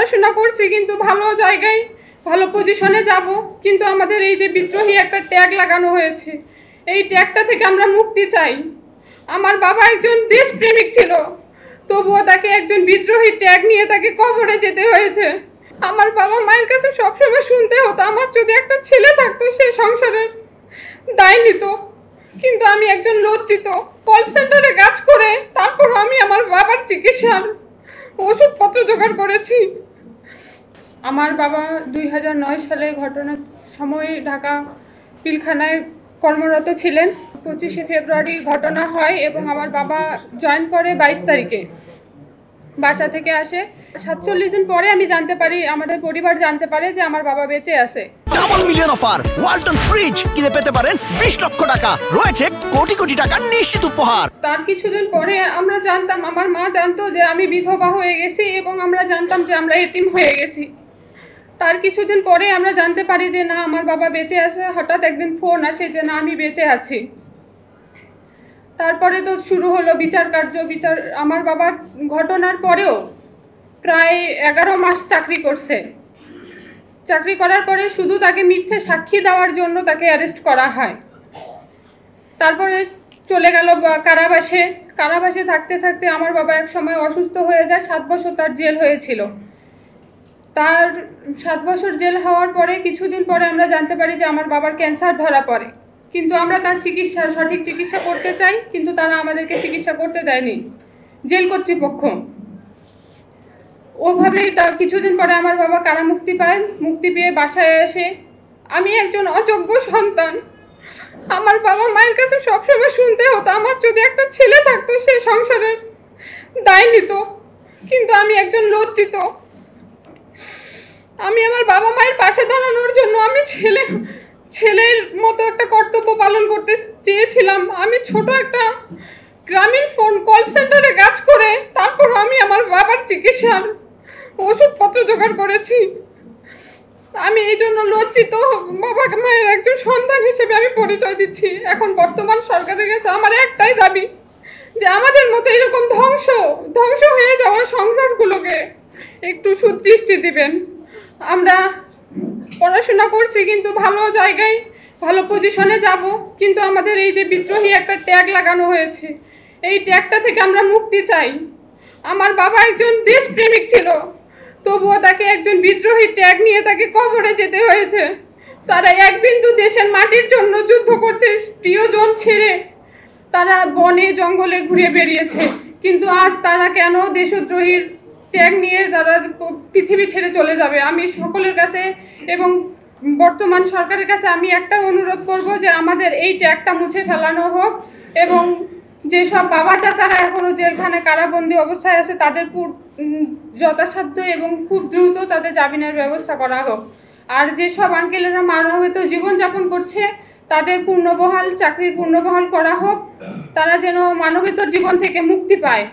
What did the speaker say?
পড়াশোনা করছি, কিন্তু ভালো জায়গায় ভালো পজিশনে যাব, কিন্তু আমাদের এই যে বিদ্রোহী একটা ট্যাগ লাগানো হয়েছে, এই ট্যাগটা থেকে আমরা মুক্তি চাই। আমার বাবা একজন দেশপ্রেমিক ছিল, তবুও তাকে একজন বিদ্রোহী ট্যাগ নিয়ে তাকে কবরে যেতে হয়েছে। আমার বাবা মায়ের কাছে সবসময় শুনতে হতো আমার যদি একটা ছেলে থাকতো সে সংসারের দায় নিত, কিন্তু আমি একজন লজ্জিত কল সেন্টারে কাজ করে তারপরও আমি আমার বাবার চিকিৎসার ওষুধপত্র জোগাড় করেছি। আমার বাবা 2009 সালে ঘটনার সময় ঢাকা পিলখানায় কর্মরত ছিলেন। 25শে ফেব্রুয়ারি ঘটনা হয় এবং আমার বাবা জয়েন করে 22 তারিখে, বাসা থেকে আসে। 47 দিন পরে আমি জানতে পারি, আমাদের পরিবার জানতে পারে যে আমার বাবা বেঁচে আছে। Double million offer, Walton fridge কিনে পেতে পারেন 20 লক্ষ টাকা, রয়েছে কোটি কোটি টাকার নিশ্চিত উপহার। তার কিছুদিন পরে আমরা জানতাম, আমার মা জানতো যে আমি বিধবা হয়ে গেছি এবং আমরা জানতাম যে আমরা এতিম হয়ে গেছি। তার কিছুদিন পরে আমরা জানতে পারি যে না, আমার বাবা বেঁচে আছে। হঠাৎ একদিন ফোন আসে যে না, আমি বেঁচে আছি। তারপরে তো শুরু হলো বিচার কার্য। আমার বাবার ঘটনার পরেও প্রায় 11 মাস চাকরি করছে। চাকরি করার পরে শুধু তাকে মিথ্যে সাক্ষী দেওয়ার জন্য তাকে অ্যারেস্ট করা হয়। তারপরে চলে গেল কারাবাসে। কারাবাসে থাকতে থাকতে আমার বাবা এক সময় অসুস্থ হয়ে যায়। 7 বছর তার জেল হয়েছিল। তার 7 বছর জেল হওয়ার পরে কিছুদিন পরে আমরা জানতে পারি যে আমার বাবার ক্যান্সার ধরা পড়ে, কিন্তু আমরা তার সঠিক চিকিৎসা করতে চাই, কিন্তু তারা আমাদেরকে চিকিৎসা করতে দেয়নি, জেল কর্তৃপক্ষ। ওভাবেই কিছুদিন পরে আমার বাবা কারামুক্তি পায়। মুক্তি পেয়ে বাসায় এসে আমি একজন অযোগ্য সন্তান। আমার বাবা মায়ের কাছে সবসময় শুনতে হতো আমার যদি একটা ছেলে থাকতো সে সংসারের দায় নিত, কিন্তু আমি একজন লজ্জিত। আমি আমার বাবা মায়ের পাশে দাঁড়ানোর জন্য আমি ছেলের মতো একটা কর্তব্য পালন করতে চেয়েছিলাম। আমি ছোট একটা গ্রামীণ ফোন কল সেন্টারে কাজ করে তারপরও আমি আমার বাবার চিকিৎসার ওষুধপত্র জোগাড় করেছি। আমি এই জন্য লজ্জিত, বাবা মায়ের একজন সন্তান হিসেবে আমি পরিচয় দিচ্ছি। এখন বর্তমান সরকারের কাছে আমার একটাই দাবি যে আমাদের মতো এরকম ধ্বংস হয়ে যাওয়া সংসারগুলোকে একটু সুদৃষ্টি দিবেন। আমরা পড়াশোনা করছি, কিন্তু ভালো জায়গায় ভালো পজিশনে যাব, কিন্তু আমাদের এই যে বিদ্রোহী একটা ট্যাগ লাগানো হয়েছে, এই ট্যাগটা থেকে আমরা মুক্তি চাই। আমার বাবা একজন দেশপ্রেমিক ছিল, তবুও তাকে একজন বিদ্রোহী ট্যাগ নিয়ে তাকে কবরে যেতে হয়েছে। তারা এক বিন্দু দেশের মাটির জন্য যুদ্ধ করছে, প্রিয়জন ছেড়ে তারা বনে জঙ্গলে ঘুরে বেরিয়েছে, কিন্তু আজ তারা কেন দেশদ্রোহীর ট্যাগ নিয়ে তারা পৃথিবী ছেড়ে চলে যাবে? আমি সকলের কাছে এবং বর্তমান সরকারের কাছে আমি একটা অনুরোধ করব যে আমাদের এই ট্যাগটা মুছে ফেলানো হোক এবং যেসব বাবা চাচারা এখনও যেখানে কারাবন্দী অবস্থায় আছে তাদের যথাসাধ্য এবং খুব দ্রুত তাদের জামিনের ব্যবস্থা করা হোক। আর যেসব আঙ্কেলেরা মানবিত জীবনযাপন করছে তাদের চাকরির পূর্ণবহাল করা হোক, তারা যেন মানবিত জীবন থেকে মুক্তি পায়।